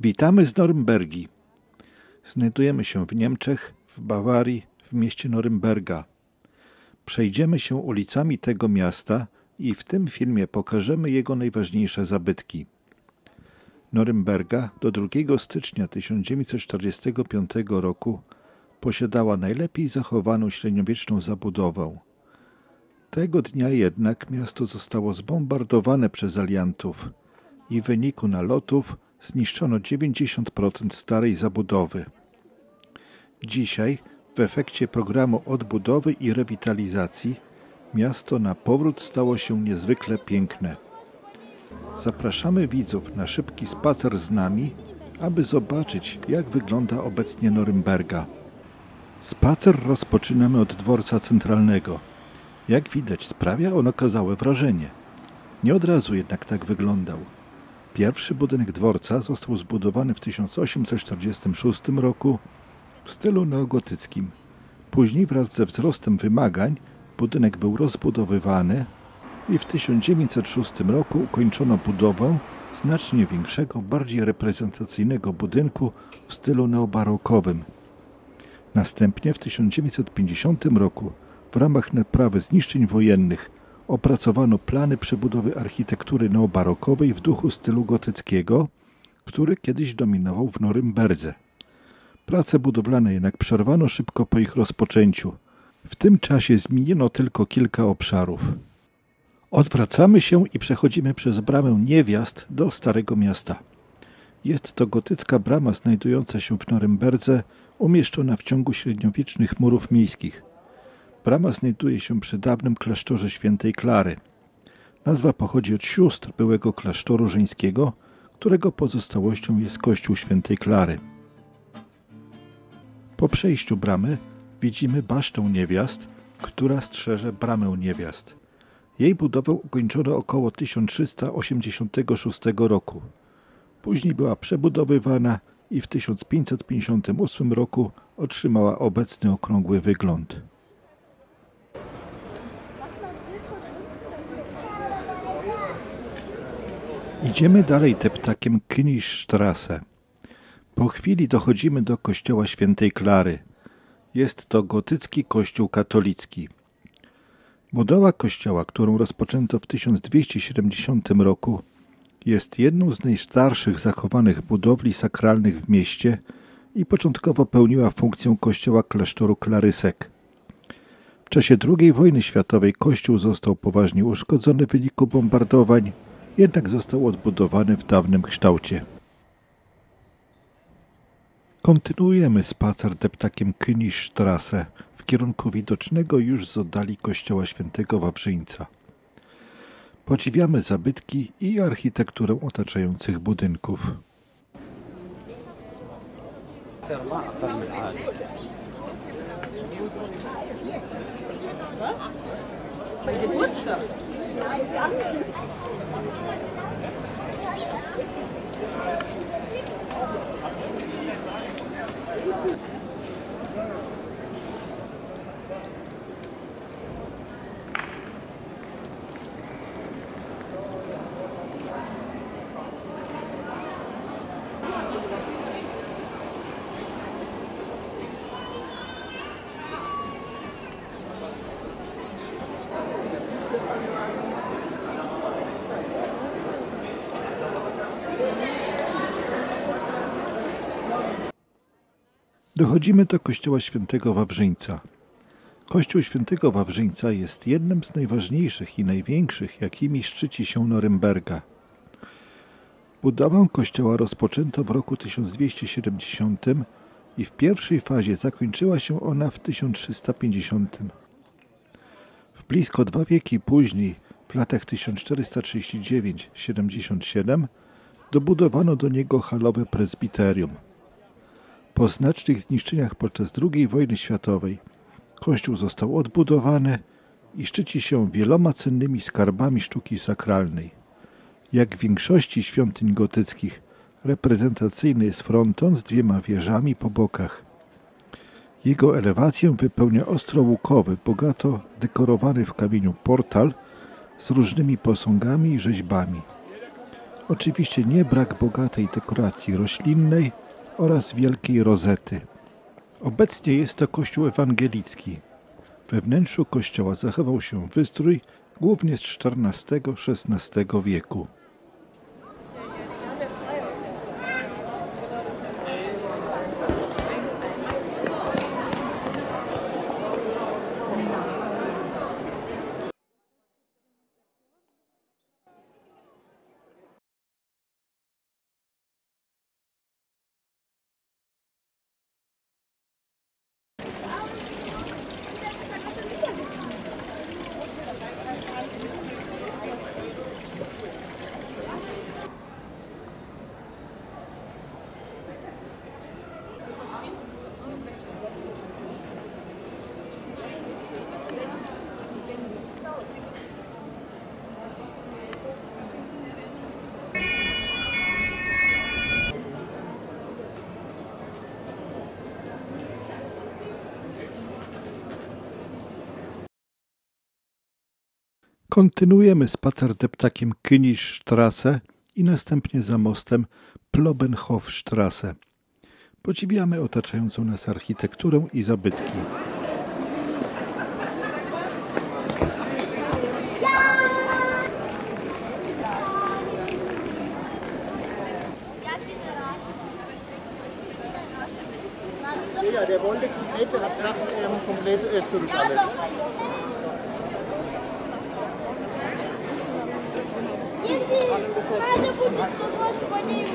Witamy z Norymbergi. Znajdujemy się w Niemczech, w Bawarii, w mieście Norymberga. Przejdziemy się ulicami tego miasta i w tym filmie pokażemy jego najważniejsze zabytki. Norymberga do 2 stycznia 1945 roku posiadała najlepiej zachowaną średniowieczną zabudowę. Tego dnia jednak miasto zostało zbombardowane przez aliantów i w wyniku nalotów zniszczono 90% starej zabudowy. Dzisiaj, w efekcie programu odbudowy i rewitalizacji, miasto na powrót stało się niezwykle piękne. Zapraszamy widzów na szybki spacer z nami, aby zobaczyć, jak wygląda obecnie Norymberga. Spacer rozpoczynamy od dworca centralnego. Jak widać, sprawia on okazałe wrażenie. Nie od razu jednak tak wyglądał. Pierwszy budynek dworca został zbudowany w 1846 roku w stylu neogotyckim. Później wraz ze wzrostem wymagań budynek był rozbudowywany i w 1906 roku ukończono budowę znacznie większego, bardziej reprezentacyjnego budynku w stylu neobarokowym. Następnie w 1950 roku w ramach naprawy zniszczeń wojennych opracowano plany przebudowy architektury neobarokowej w duchu stylu gotyckiego, który kiedyś dominował w Norymberdze. Prace budowlane jednak przerwano szybko po ich rozpoczęciu. W tym czasie zmieniono tylko kilka obszarów. Odwracamy się i przechodzimy przez bramę Niewiast do Starego Miasta. Jest to gotycka brama znajdująca się w Norymberdze, umieszczona w ciągu średniowiecznych murów miejskich. Brama znajduje się przy dawnym klasztorze Świętej Klary. Nazwa pochodzi od sióstr byłego klasztoru żeńskiego, którego pozostałością jest kościół Świętej Klary. Po przejściu bramy widzimy basztę Niewiast, która strzeże bramę Niewiast. Jej budowę ukończono około 1386 roku. Później była przebudowywana i w 1558 roku otrzymała obecny okrągły wygląd. Idziemy dalej deptakiem Königstraße. Po chwili dochodzimy do kościoła Świętej Klary. Jest to gotycki kościół katolicki. Budowa kościoła, którą rozpoczęto w 1270 roku, jest jedną z najstarszych zachowanych budowli sakralnych w mieście i początkowo pełniła funkcję kościoła klasztoru Klarysek. W czasie II wojny światowej kościół został poważnie uszkodzony w wyniku bombardowań, jednak został odbudowany w dawnym kształcie. Kontynuujemy spacer deptakiem Königstraße w kierunku widocznego już z oddali kościoła Świętego Wawrzyńca. Podziwiamy zabytki i architekturę otaczających budynków. Dochodzimy do kościoła Świętego Wawrzyńca. Kościół Świętego Wawrzyńca jest jednym z najważniejszych i największych, jakimi szczyci się Norymberga. Budowę kościoła rozpoczęto w roku 1270 i w pierwszej fazie zakończyła się ona w 1350. W blisko 2 wieki później, w latach 1439–77, dobudowano do niego halowe prezbiterium. Po znacznych zniszczeniach podczas II wojny światowej kościół został odbudowany i szczyci się wieloma cennymi skarbami sztuki sakralnej. Jak w większości świątyń gotyckich, reprezentacyjny jest fronton z 2 wieżami po bokach. Jego elewację wypełnia ostrołukowy, bogato dekorowany w kamieniu portal z różnymi posągami i rzeźbami. Oczywiście nie brak bogatej dekoracji roślinnej oraz wielkiej rozety. Obecnie jest to kościół ewangelicki. We wnętrzu kościoła zachował się wystrój głównie z XIV-XVI wieku. Kontynuujemy spacer deptakiem Königstraße i następnie za mostem Plobenhofstraße. Podziwiamy otaczającą nas architekturę i zabytki. Ja, der wollte komplett, hat gesagt, komplett zurück alles. Надо будет тоже по ней.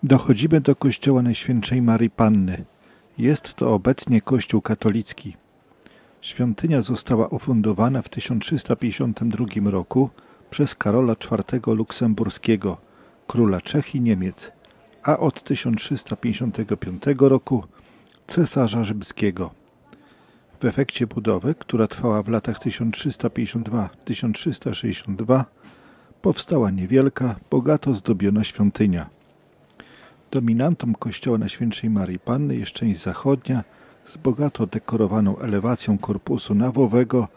Dochodzimy do kościoła Najświętszej Maryi Panny. Jest to obecnie kościół katolicki. Świątynia została ufundowana w 1352 roku przez Karola IV Luksemburskiego, króla Czech i Niemiec, a od 1355 roku cesarza rzymskiego. W efekcie budowy, która trwała w latach 1352-1362, powstała niewielka, bogato zdobiona świątynia. Dominantą kościoła Najświętszej Maryi Panny jest część zachodnia z bogato dekorowaną elewacją korpusu nawowego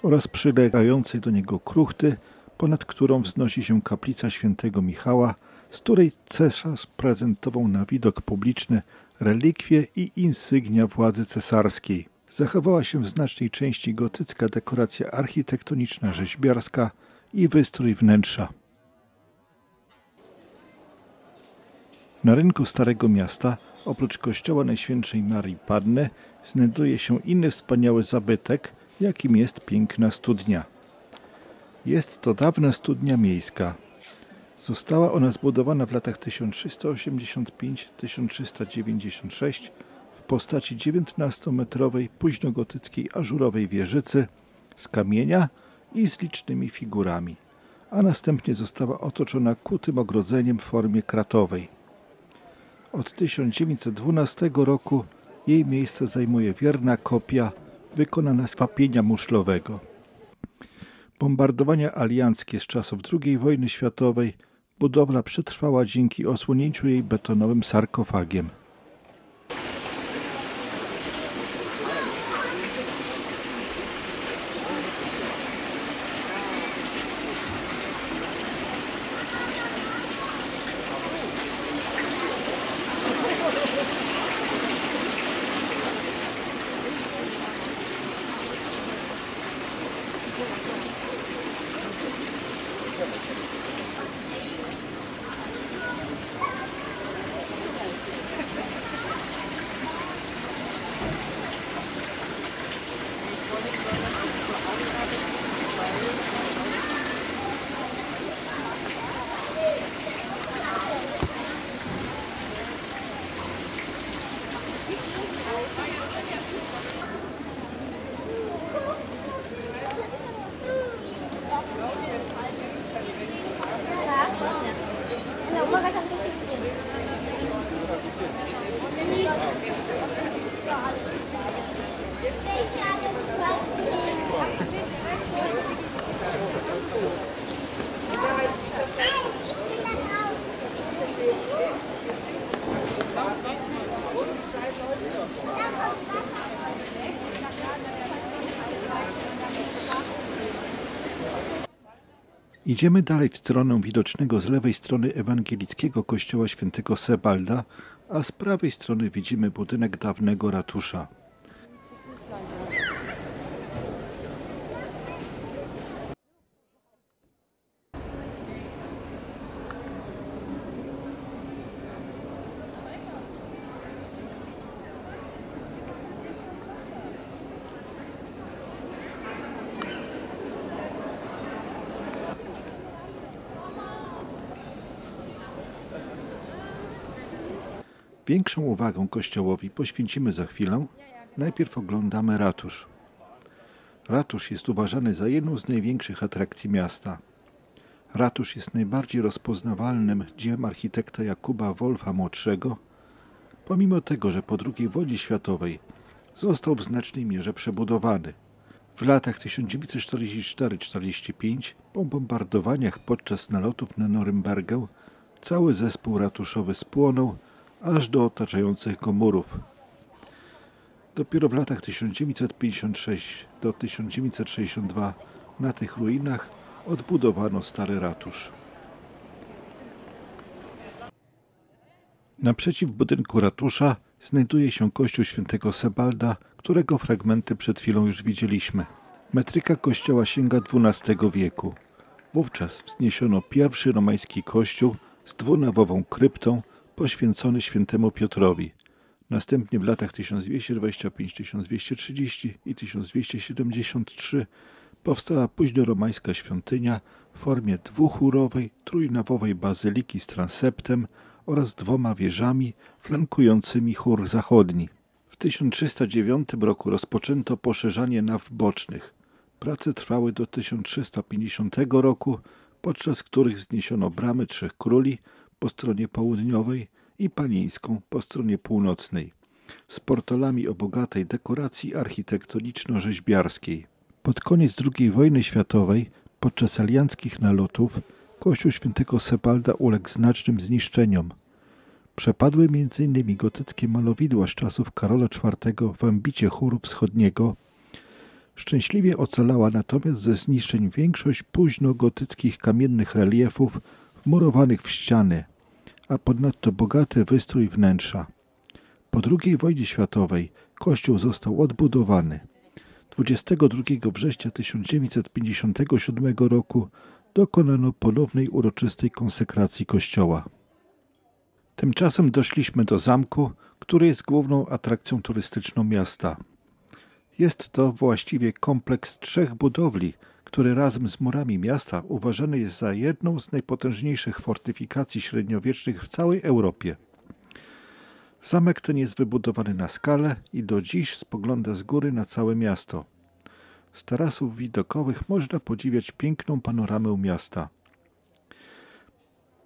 oraz przylegającej do niego kruchty, ponad którą wznosi się kaplica świętego Michała, z której cesarz prezentował na widok publiczny relikwie i insygnia władzy cesarskiej. Zachowała się w znacznej części gotycka dekoracja architektoniczna rzeźbiarska i wystrój wnętrza. Na rynku Starego Miasta, oprócz kościoła Najświętszej Maryi Panny, znajduje się inny wspaniały zabytek, jakim jest piękna studnia. Jest to dawna studnia miejska. Została ona zbudowana w latach 1385-1396 w postaci 19-metrowej późnogotyckiej ażurowej wieżycy z kamienia i z licznymi figurami, a następnie została otoczona kutym ogrodzeniem w formie kratowej. Od 1912 roku jej miejsce zajmuje wierna kopia wykonana z wapienia muszlowego. Bombardowania alianckie z czasów II wojny światowej budowla przetrwała dzięki osłonięciu jej betonowym sarkofagiem. Idziemy dalej w stronę widocznego z lewej strony ewangelickiego kościoła świętego Sebalda, a z prawej strony widzimy budynek dawnego ratusza. Większą uwagę kościołowi poświęcimy za chwilę. Najpierw oglądamy ratusz. Ratusz jest uważany za jedną z największych atrakcji miasta. Ratusz jest najbardziej rozpoznawalnym dziełem architekta Jakuba Wolfa młodszego, pomimo tego, że po II wojnie światowej został w znacznej mierze przebudowany. W latach 1944-45 po bombardowaniach podczas nalotów na Norymbergę cały zespół ratuszowy spłonął aż do otaczających go murów. Dopiero w latach 1956 do 1962 na tych ruinach odbudowano stary ratusz. Naprzeciw budynku ratusza znajduje się kościół świętego Sebalda, którego fragmenty przed chwilą już widzieliśmy. Metryka kościoła sięga XII wieku. Wówczas wzniesiono pierwszy romański kościół z dwunawową kryptą poświęcony świętemu Piotrowi. Następnie w latach 1225, 1230 i 1273 powstała późnoromańska świątynia w formie dwuchórowej, trójnawowej bazyliki z transeptem oraz dwoma wieżami flankującymi chór zachodni. W 1309 roku rozpoczęto poszerzanie naw bocznych. Prace trwały do 1350 roku, podczas których zniesiono bramy Trzech Króli po stronie południowej i Panieńską po stronie północnej, z portalami o bogatej dekoracji architektoniczno-rzeźbiarskiej. Pod koniec II wojny światowej, podczas alianckich nalotów, kościół świętego Sebalda uległ znacznym zniszczeniom. Przepadły m.in. gotyckie malowidła z czasów Karola IV w ambicie chóru wschodniego. Szczęśliwie ocalała natomiast ze zniszczeń większość późnogotyckich kamiennych reliefów wmurowanych w ściany, a ponadto bogaty wystrój wnętrza. Po II wojnie światowej kościół został odbudowany. 22 września 1957 roku dokonano ponownej uroczystej konsekracji kościoła. Tymczasem doszliśmy do zamku, który jest główną atrakcją turystyczną miasta. Jest to właściwie kompleks trzech budowli, który razem z murami miasta uważany jest za jedną z najpotężniejszych fortyfikacji średniowiecznych w całej Europie. Zamek ten jest wybudowany na skalę i do dziś spogląda z góry na całe miasto. Z tarasów widokowych można podziwiać piękną panoramę miasta.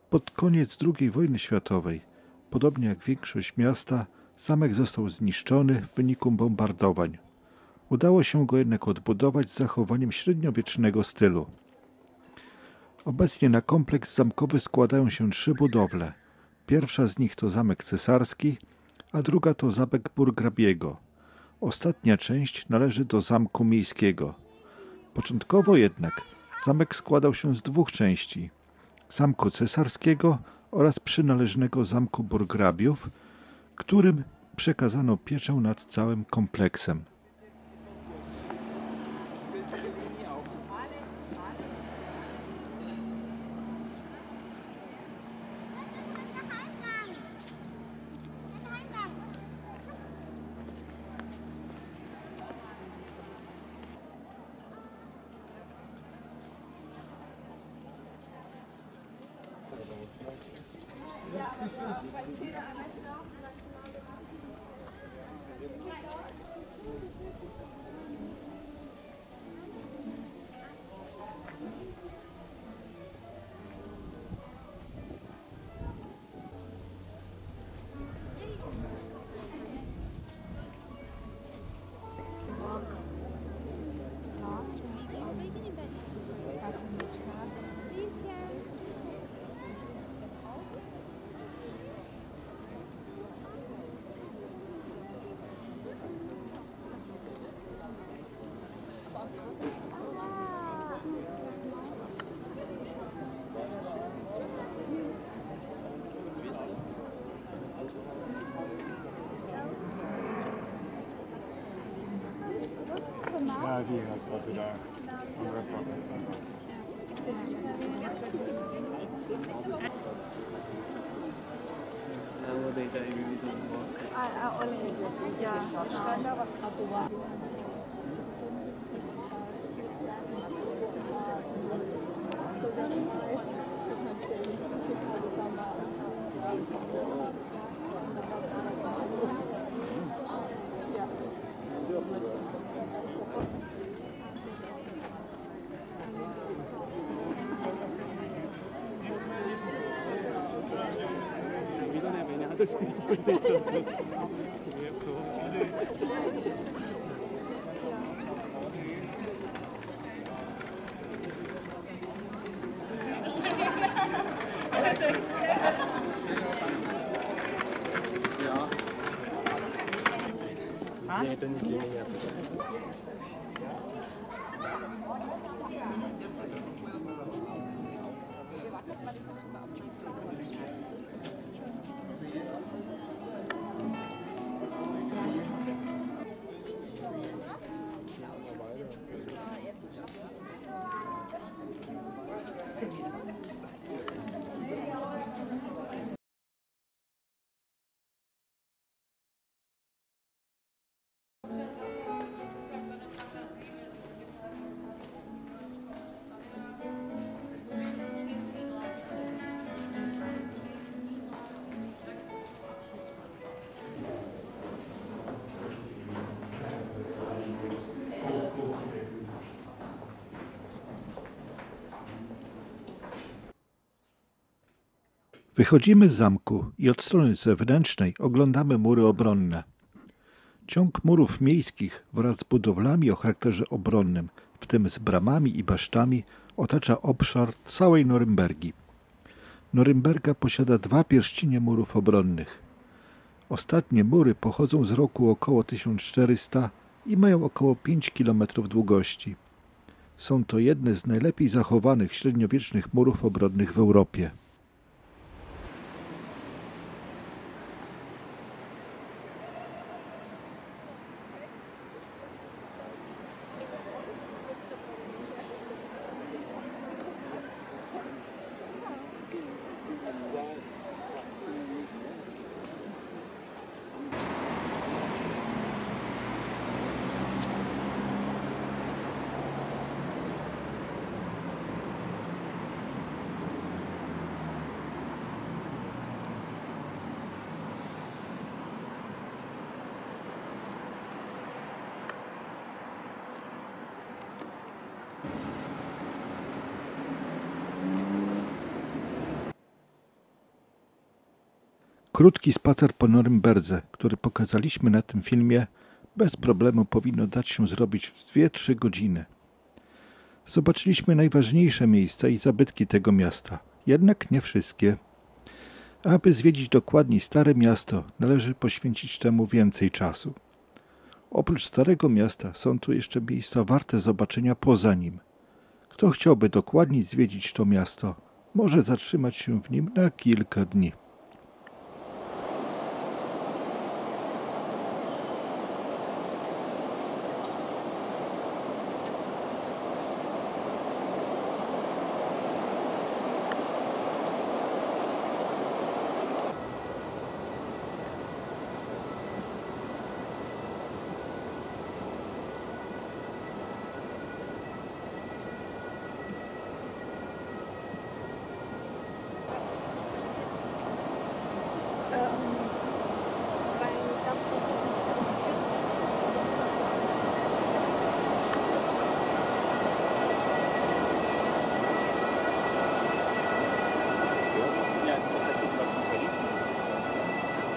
Pod koniec II wojny światowej, podobnie jak większość miasta, zamek został zniszczony w wyniku bombardowań. Udało się go jednak odbudować z zachowaniem średniowiecznego stylu. Obecnie na kompleks zamkowy składają się trzy budowle. Pierwsza z nich to zamek cesarski, a druga to zamek burgrabiego. Ostatnia część należy do zamku miejskiego. Początkowo jednak zamek składał się z dwóch części: zamku cesarskiego oraz przynależnego zamku burgrabiów, którym przekazano pieczę nad całym kompleksem. Ja, die hat gerade wieder andere Sachen. Wychodzimy z zamku i od strony zewnętrznej oglądamy mury obronne. Ciąg murów miejskich wraz z budowlami o charakterze obronnym, w tym z bramami i basztami, otacza obszar całej Norymbergi. Norymberga posiada 2 pierścienie murów obronnych. Ostatnie mury pochodzą z roku około 1400 i mają około 5 km długości. Są to jedne z najlepiej zachowanych średniowiecznych murów obronnych w Europie. Krótki spacer po Norymberdze, który pokazaliśmy na tym filmie, bez problemu powinno dać się zrobić w 2-3 godziny. Zobaczyliśmy najważniejsze miejsca i zabytki tego miasta, jednak nie wszystkie. Aby zwiedzić dokładniej Stare Miasto, należy poświęcić temu więcej czasu. Oprócz Starego Miasta są tu jeszcze miejsca warte zobaczenia poza nim. Kto chciałby dokładniej zwiedzić to miasto, może zatrzymać się w nim na kilka dni.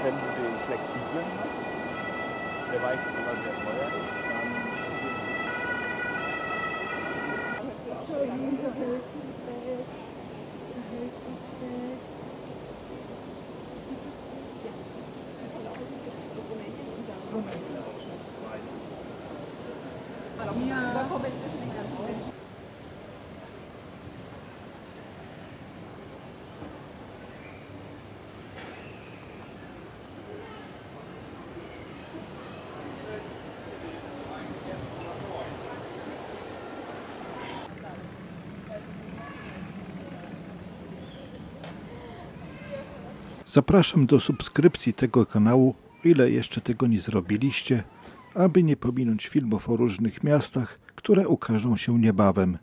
Wenn du den flexiblen hast, der weiß, dass er sehr teuer ist, Zapraszam do subskrypcji tego kanału, o ile jeszcze tego nie zrobiliście, aby nie pominąć filmów o różnych miastach, które ukażą się niebawem.